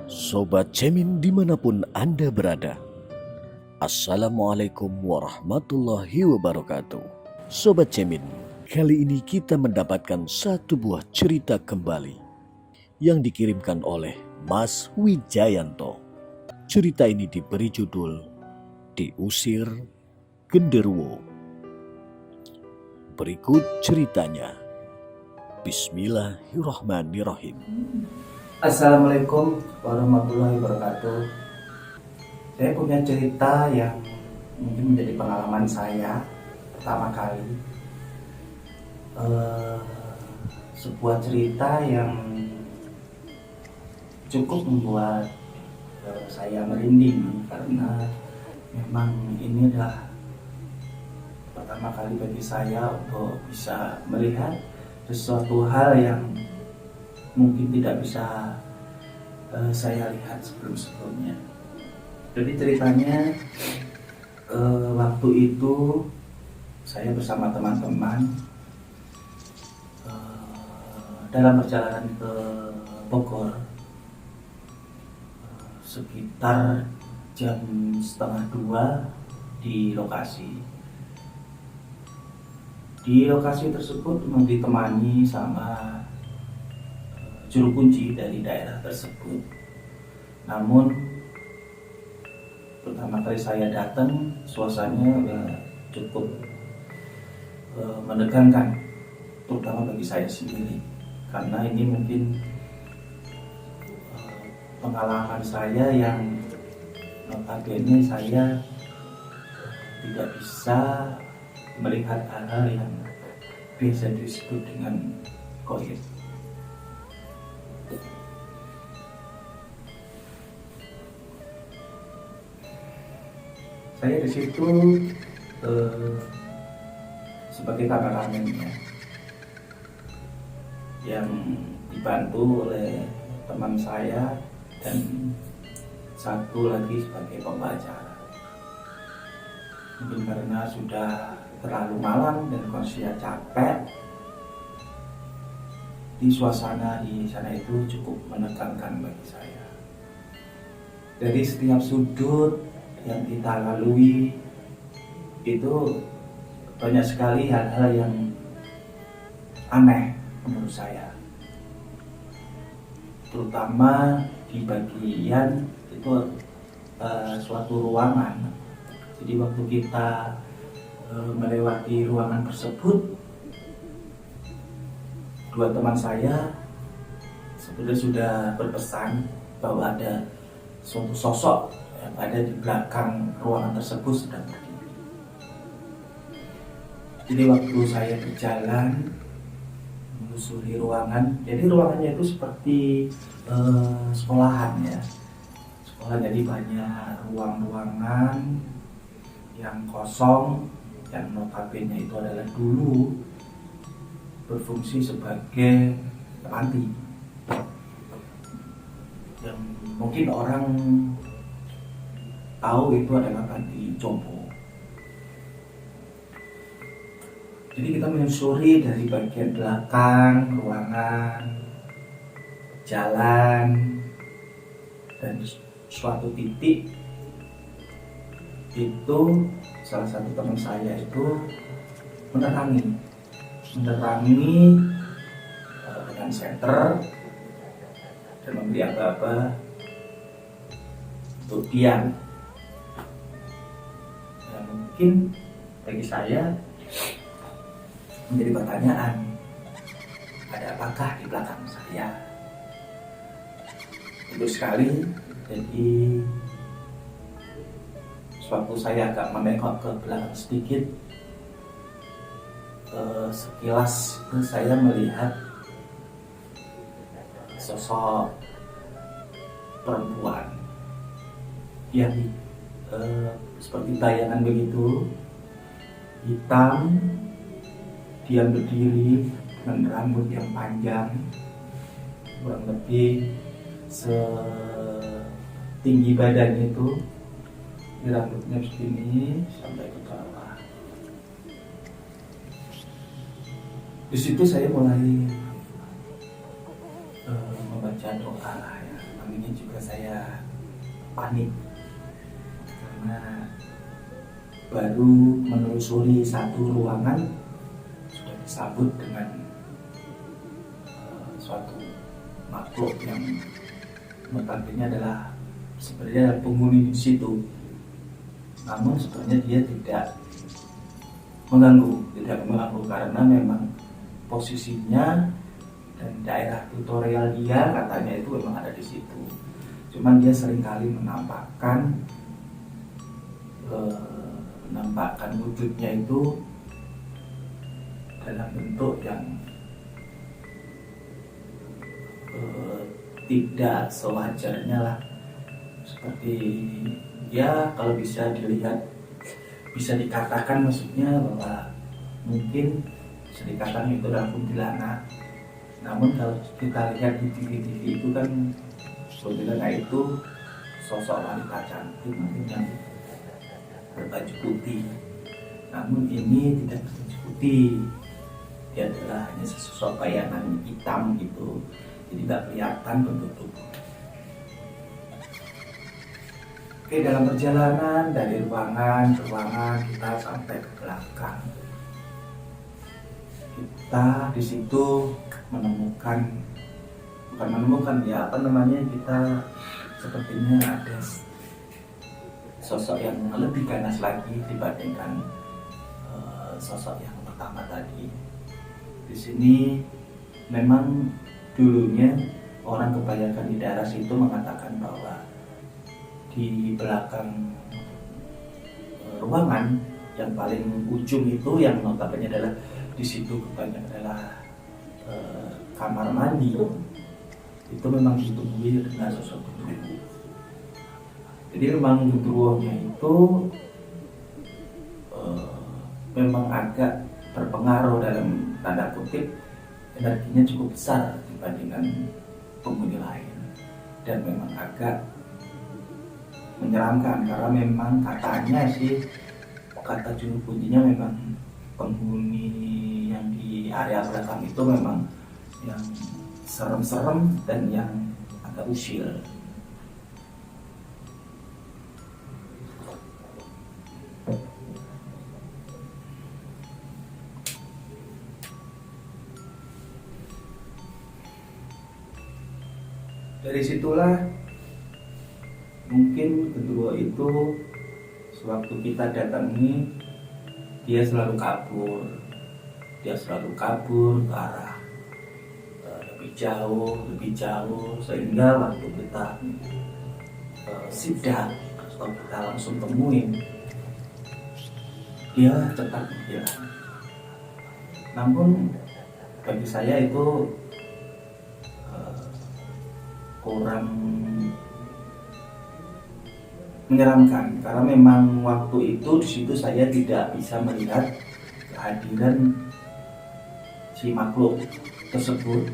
Sobat Cemin dimanapun Anda berada, Assalamualaikum warahmatullahi wabarakatuh. Sobat Cemin, kali ini kita mendapatkan satu buah cerita kembali yang dikirimkan oleh Mas Wijayanto. Cerita ini diberi judul Diusir Genderuwo. Berikut ceritanya. Bismillahirrahmanirrahim. Assalamualaikum warahmatullahi wabarakatuh. Saya punya cerita yang mungkin menjadi pengalaman saya pertama kali. Sebuah cerita yang cukup membuat saya merinding karena memang ini adalah pertama kali bagi saya untuk bisa melihat sesuatu hal yang mungkin tidak bisa saya lihat sebelum-sebelumnya. Jadi ceritanya waktu itu saya bersama teman-teman dalam perjalanan ke Bogor sekitar jam 1:30 di lokasi. Di lokasi tersebut memang ditemani sama juru kunci dari daerah tersebut. Namun pertama kali saya datang, suasananya cukup menegangkan, terutama bagi saya sendiri, karena ini mungkin pengalaman saya yang notabene saya tidak bisa melihat hal-hal yang biasa disebut dengan gaib. Saya di situ sebagai kameramennya yang dibantu oleh teman saya dan satu lagi sebagai pembaca. Mungkin karena sudah terlalu malam dan kondisinya capek, di suasana di sana itu cukup menegangkan bagi saya. Dari setiap sudut yang kita lalui itu banyak sekali hal-hal yang aneh menurut saya, terutama di bagian itu suatu ruangan. Jadi waktu kita melewati ruangan tersebut, dua teman saya sebenarnya sudah berpesan bahwa ada suatu sosok yang ada di belakang ruangan tersebut sedang berdiri. Jadi waktu saya berjalan menyusuri ruangan, jadi ruangannya itu seperti sekolahan ya. Sekolah, jadi banyak ruang-ruangan yang kosong, yang notabene itu adalah dulu berfungsi sebagai panti yang mungkin orang tahu itu adalah panti jompo. Jadi kita menyusuri dari bagian belakang ruangan, jalan, dan suatu titik itu salah satu teman saya itu menerangi dengan senter dan memberi aba-aba untuk diam. Dan mungkin bagi saya menjadi pertanyaan, ada apakah di belakang saya? Itu sekali. Jadi suatu saya agak menengok ke belakang sedikit, sekilas saya melihat sosok perempuan yang seperti bayangan begitu, hitam, dia berdiri dengan rambut yang panjang, kurang lebih setinggi badannya itu, rambutnya segini sampai ke bawah. Di situ saya mulai membaca doa ya. waktu ini juga saya panik karena baru menelusuri satu ruangan sudah disambut dengan suatu makhluk yang notabene adalah sebenarnya penghuni di situ. Namun sebenarnya dia tidak mengganggu karena memang posisinya dan daerah tutorial dia katanya itu memang ada di situ. Cuman dia seringkali menampakkan wujudnya itu dalam bentuk yang tidak sewajarnya lah, seperti ya kalau bisa dilihat, bisa dikatakan maksudnya bahwa mungkin bisa dikatakan itu adalah kuntilanak. Namun kalau kita lihat di TV itu kan kuntilanak itu sosok wanita cantik mungkin yang berbaju putih. Namun ini tidak berbaju putih, dia adalah hanya sesosok bayangan hitam gitu, jadi tidak kelihatan bentuk tubuh. Oke, dalam perjalanan dari ruangan ke ruangan kita sampai ke belakang, kita di situ kita sepertinya ada sosok yang lebih ganas lagi dibandingkan sosok yang pertama tadi. Di sini memang dulunya orang kebanyakan di daerah situ mengatakan bahwa di belakang ruangan yang paling ujung itu yang notabene adalah di situ kebanyakan adalah kamar mandi, itu memang ditumbuhi dengan sosok genderuwo. Jadi memang genderuwonya itu memang agak berpengaruh dalam tanda kutip, energinya cukup besar dibandingkan penghuni lain, dan memang agak menyeramkan karena memang katanya sih, kata juru kuncinya memang penghuni yang di area belakang itu memang yang serem-serem dan yang agak usil. Dari situlah mungkin genderuwo itu sewaktu kita datangi dia selalu kabur ke arah lebih jauh sehingga waktu kita sidak atau kita langsung temuin dia cepat menghilang. Namun bagi saya itu kurang menyeramkan karena memang waktu itu di situ saya tidak bisa melihat kehadiran si makhluk tersebut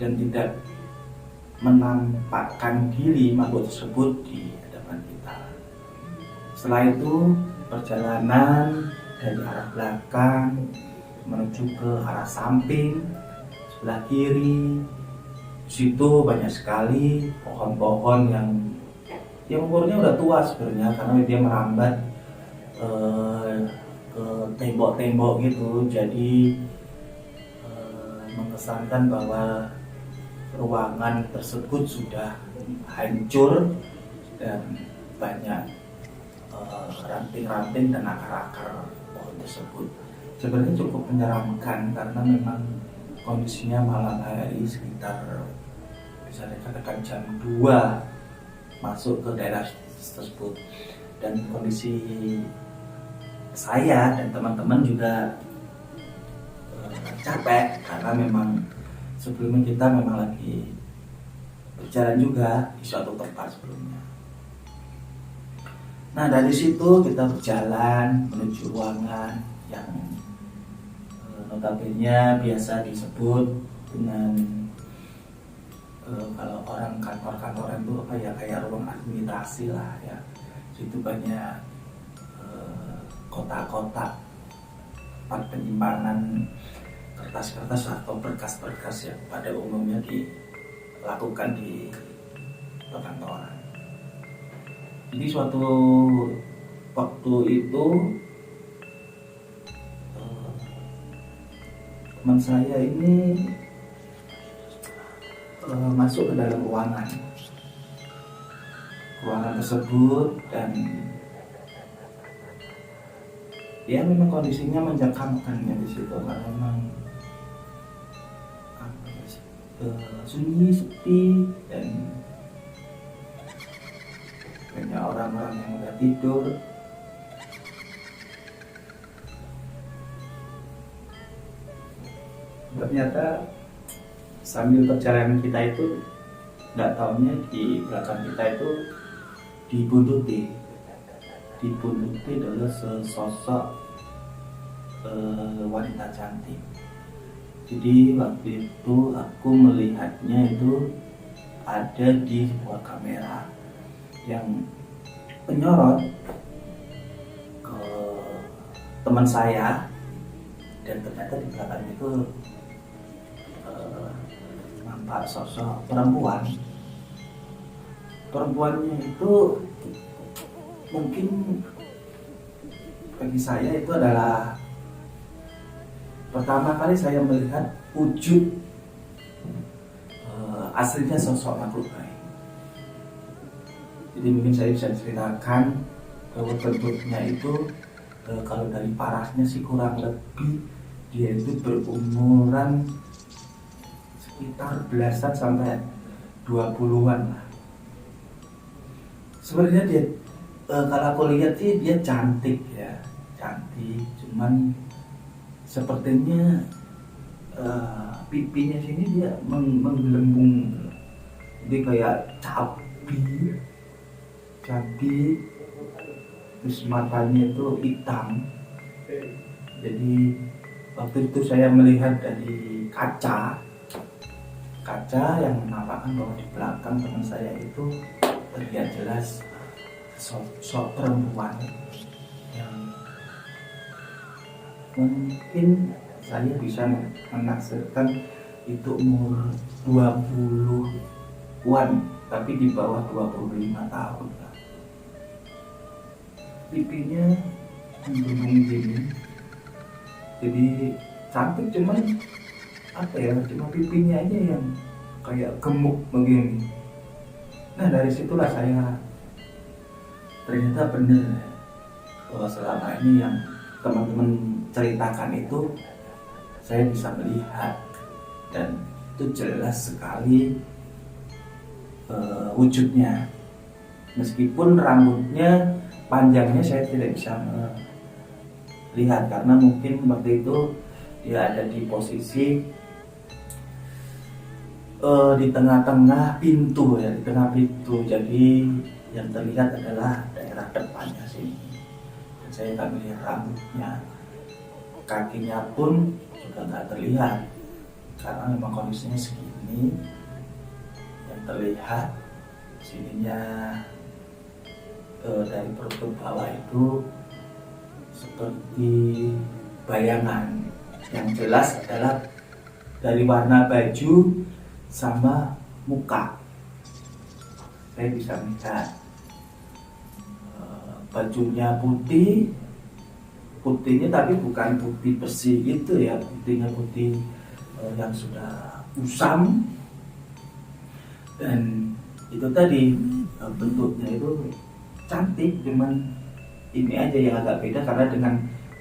dan tidak menampakkan diri makhluk tersebut di hadapan kita. Setelah itu perjalanan dari arah belakang menuju ke arah samping sebelah kiri, situ banyak sekali pohon-pohon yang umurnya udah tua sebenarnya karena dia merambat ke tembok-tembok gitu, jadi mengesankan bahwa ruangan tersebut sudah hancur dan banyak ranting-ranting dan akar-akar pohon tersebut. Sebenarnya cukup menyeramkan karena memang kondisinya malam hari sekitar bisa dikatakan jam 2 masuk ke daerah tersebut, dan kondisi saya dan teman-teman juga capek karena memang sebelumnya kita memang lagi berjalan juga di suatu tempat sebelumnya. Nah, dari situ kita berjalan menuju ruangan yang notabene biasa disebut dengan kalau orang kantor-kantoran itu apa ya, kayak ruang administrasi lah ya. Situ banyak kotak-kotak penyimpanan kertas-kertas atau berkas-berkas yang pada umumnya dilakukan di perkantoran. Jadi suatu waktu itu teman saya ini masuk ke dalam ruangan tersebut, dan ya memang kondisinya mencekamkan ya di situ, karena memang sunyi, sepi, dan banyak orang-orang yang udah tidur. Ternyata sambil perjalanan kita itu, nggak taunya di belakang kita itu dibuntuti adalah sesosok wanita cantik. Jadi waktu itu aku melihatnya itu ada di sebuah kamera yang menyorot ke teman saya, dan ternyata di belakang itu nampak sosok perempuannya itu mungkin bagi saya itu adalah pertama kali saya melihat wujud aslinya sosok makhluk lain. Jadi mungkin saya bisa ceritakan bahwa bentuknya itu kalau dari parasnya sih kurang lebih dia itu berumuran sekitar belasan sampai 20-an lah. Sebenarnya dia kalau aku lihat sih dia cantik, cuman sepertinya pipinya sini dia menggelembung, jadi kayak cabi, terus matanya itu hitam. Jadi waktu itu saya melihat dari kaca yang menampakkan bahwa di belakang teman saya itu terlihat jelas sosok perempuan yang mungkin saya bisa menaksirkan itu umur 20-an, tapi di bawah 25 tahun lah. Pipinya menggelembung gini, jadi cantik, cuman cuma pipinya aja yang kayak gemuk begini. Nah dari situlah saya ternyata benar bahwa selama ini yang teman-teman ceritakan itu saya bisa melihat, dan itu jelas sekali wujudnya. Meskipun rambutnya panjangnya saya tidak bisa melihat, karena mungkin waktu itu dia ada di posisi di tengah-tengah pintu, jadi yang terlihat adalah daerah depannya sini. Dan saya nggak melihat rambutnya, kakinya pun juga nggak terlihat karena memang kondisinya segini. Yang terlihat sininya dari perut ke bawah itu seperti bayangan. Yang jelas adalah dari warna baju sama muka. Saya bisa melihat bajunya putihnya tapi bukan putih bersih gitu ya, putihnya putih yang sudah usam, dan itu tadi bentuknya itu cantik, cuman ini aja yang agak beda karena dengan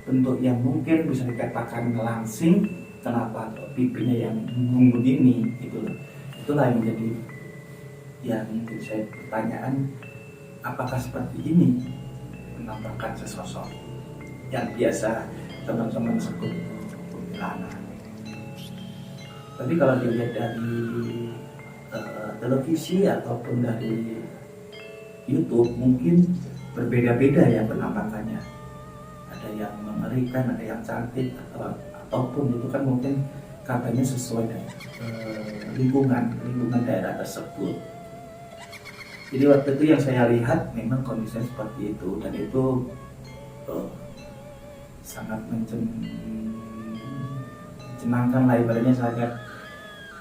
bentuk yang mungkin bisa dikatakan langsing, kenapa pipinya yang bungung begini gitu. Itulah yang menjadi yang saya pertanyaan, apakah seperti ini menampakkan sesosok yang biasa teman-teman sebut kuntilanak. Tapi kalau dilihat dari televisi ataupun dari YouTube mungkin berbeda-beda ya penampakannya. Ada yang mengerikan, ada yang cantik, ataupun itu kan mungkin katanya sesuai dengan lingkungan daerah tersebut. Jadi waktu itu yang saya lihat memang kondisinya seperti itu, dan itu sangat menyenangkan lah, ibaratnya sangat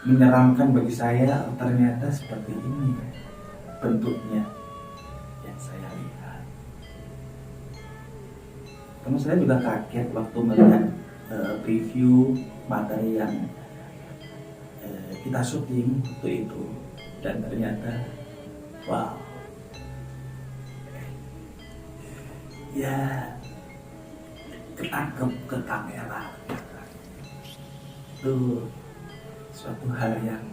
menyeramkan bagi saya. Ternyata seperti ini. bentuknya yang saya lihat. Teman saya juga kaget waktu melihat preview materi yang kita syuting waktu itu, dan ternyata wow, ya ketangkep ke kamera. Itu suatu hal yang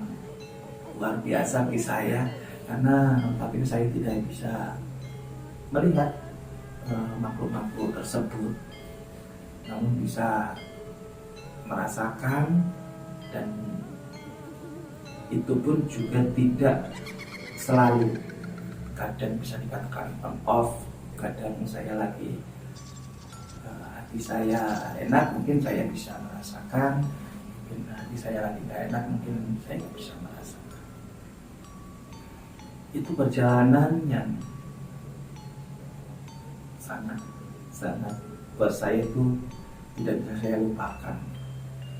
luar biasa bagi saya, karena tapi saya tidak bisa melihat makhluk-makhluk tersebut, namun bisa merasakan, dan itu pun juga tidak selalu, kadang bisa dikatakan on off, kadang saya lagi hati saya enak, mungkin saya bisa merasakan, mungkin hati saya lagi gak enak, mungkin saya nggak bisa merasakan. Itu perjalanan yang sangat buat saya itu tidak bisa saya lupakan.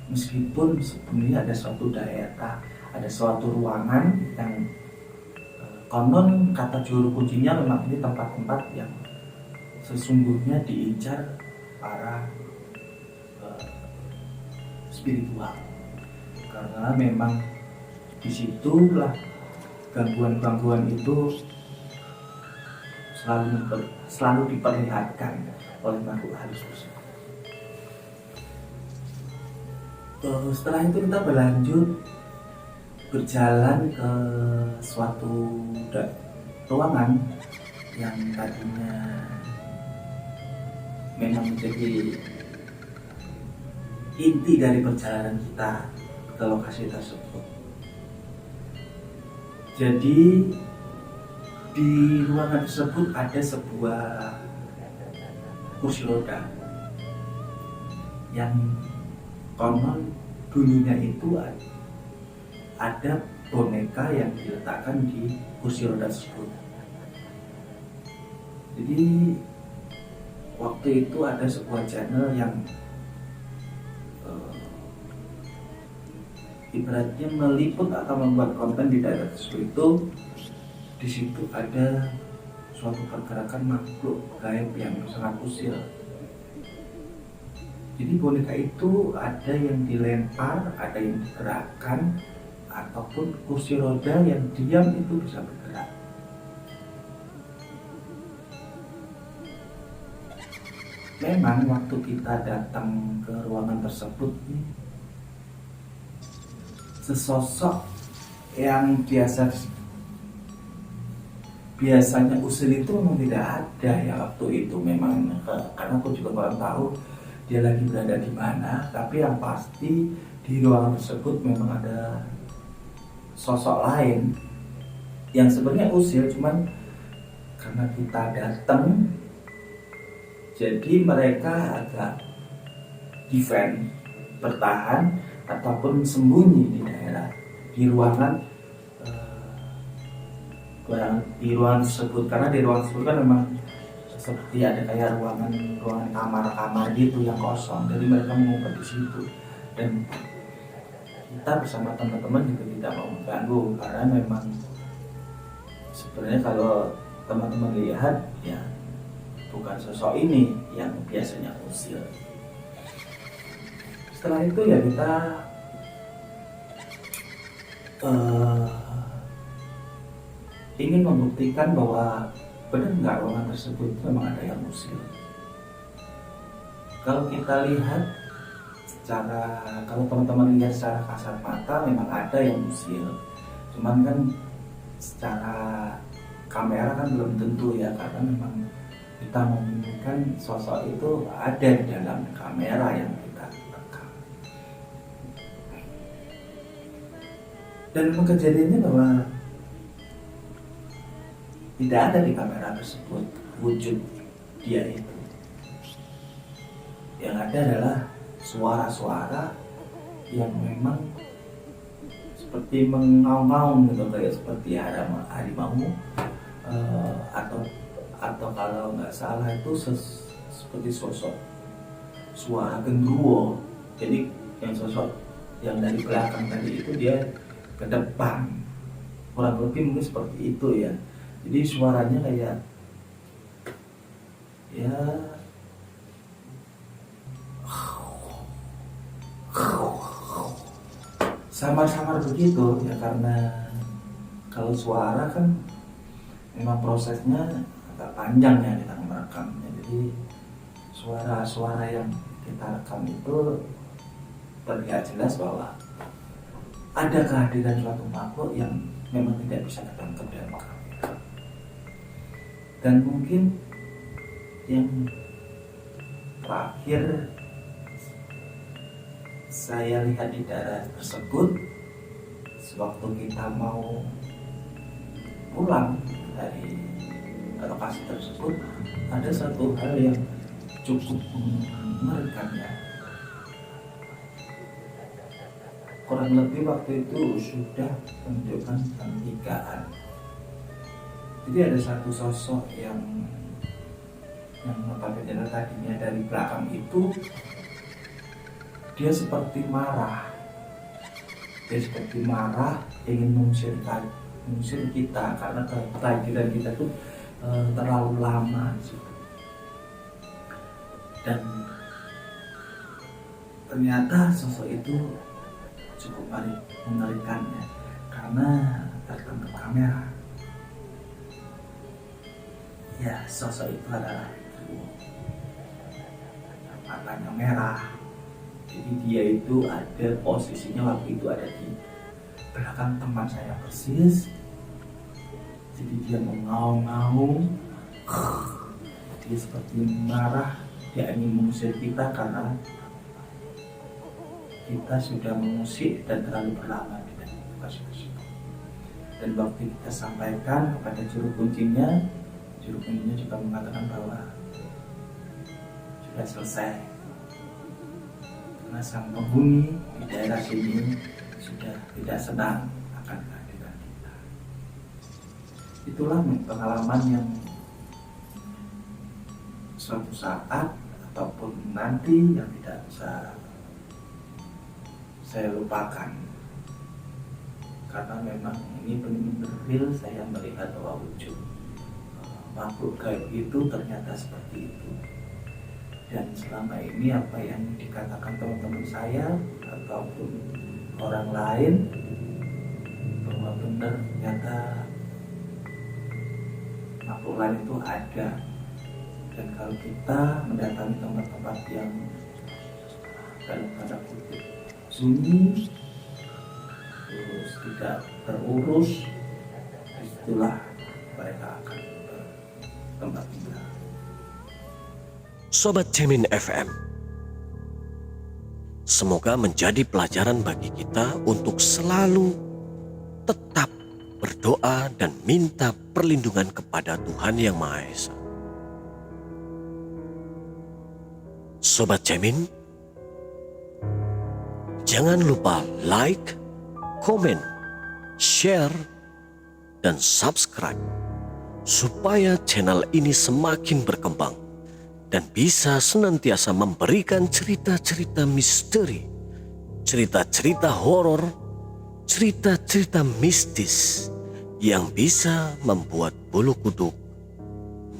Meskipun sebenarnya ada suatu daerah, ada suatu ruangan yang konon kata juru kuncinya memang ini tempat-tempat yang sesungguhnya diincar para spiritual, karena memang disitulah gangguan-gangguan itu selalu diperlihatkan oleh makhluk halus tersebut. Setelah itu kita berlanjut berjalan ke suatu ruangan yang tadinya memang menjadi inti dari perjalanan kita ke lokasi tersebut. Jadi di ruangan tersebut ada sebuah kursi roda yang konon dulunya itu ada boneka yang diletakkan di kursi roda tersebut. Jadi waktu itu ada sebuah channel yang ibaratnya meliput atau membuat konten di daerah tersebut itu. Di situ ada suatu pergerakan makhluk gaib yang sangat usil. Jadi boneka itu ada yang dilempar, ada yang digerakkan, ataupun kursi roda yang diam itu bisa bergerak. Memang waktu kita datang ke ruangan tersebut, sesosok yang biasanya usil itu memang tidak ada ya waktu itu, memang karena aku juga kurang tahu dia lagi berada di mana, tapi yang pasti di ruangan tersebut memang ada sosok lain yang sebenarnya usil, cuman karena kita datang jadi mereka agak defend, bertahan ataupun sembunyi di daerah di ruangan tersebut, karena di ruangan tersebut kan memang seperti ada kayak ruangan kamar-kamar gitu yang kosong, jadi mereka mengumpet di situ, dan kita bersama teman-teman juga tidak mau mengganggu, karena memang sebenarnya kalau teman-teman lihat ya bukan sosok ini yang biasanya usil. Setelah itu ya kita ingin membuktikan bahwa benar nggak ruangan tersebut memang ada yang usil. Kalau kita lihat kalau teman-teman lihat secara kasat mata memang ada yang usil, cuman kan secara kamera kan belum tentu ya, karena memang kita menginginkan sosok itu ada di dalam kamera yang kita rekam. Dan kejadiannya bahwa tidak ada di kamera tersebut wujud dia itu. Yang ada adalah suara-suara yang memang seperti mengaum-ngaum gitu, kayak seperti harimau atau kalau nggak salah itu seperti sosok suara genderuwo. Jadi yang sosok yang dari belakang tadi itu dia ke depan, kurang lebih mungkin seperti itu ya. Jadi suaranya kayak ya samar-samar begitu ya, karena kalau suara kan memang prosesnya agak panjang ya kita merekamnya. Jadi suara-suara yang kita rekam itu terlihat jelas bahwa ada kehadiran suatu makhluk yang memang tidak bisa ketangkep dalam kamera. Dan mungkin yang terakhir saya lihat di daerah tersebut, sewaktu kita mau pulang dari lokasi tersebut, ada satu hal yang cukup mengerikan ya. Kurang lebih waktu itu sudah menunjukkan jam 3-an. Jadi ada satu sosok yang notabene tadinya dari belakang itu dia seperti marah. Ingin mengusir kita karena kehadiran kita tuh terlalu lama gitu. Dan ternyata sosok itu cukup mengerikan ya, karena tertangkap kamera. Ya, sosok itu adalah matanya merah. Jadi dia itu ada posisinya waktu itu ada di belakang teman saya persis. Jadi dia mengaum-ngaum, dia seperti marah, dia ingin mengusir kita karena kita sudah mengusik dan terlalu berlama di dalam lokasi tersebut. Dan waktu kita sampaikan kepada juru kuncinya juga mengatakan bahwa sudah selesai, karena sang penghuni di daerah sini sudah tidak senang akan kehadiran kita. Itulah pengalaman yang suatu saat ataupun nanti yang tidak bisa saya lupakan, karena memang ini benar-benar real. Saya melihat bahwa wujud makhluk gaib itu ternyata seperti itu. Dan selama ini apa yang dikatakan teman-teman saya ataupun orang lain bahwa benar ternyata makhluk lain itu ada. Dan kalau kita mendatangi tempat-tempat yang dalam tanda kutip sunyi, terus tidak terurus, itulah mereka akan bertempat tinggal. Sobat Cemin FM, semoga menjadi pelajaran bagi kita untuk selalu tetap berdoa dan minta perlindungan kepada Tuhan Yang Maha Esa. Sobat Cemin, jangan lupa like, komen, share, dan subscribe supaya channel ini semakin berkembang dan bisa senantiasa memberikan cerita-cerita misteri, cerita-cerita horor, cerita-cerita mistis yang bisa membuat bulu kuduk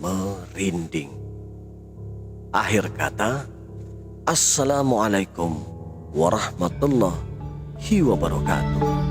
merinding. Akhir kata, Assalamualaikum warahmatullahi wabarakatuh.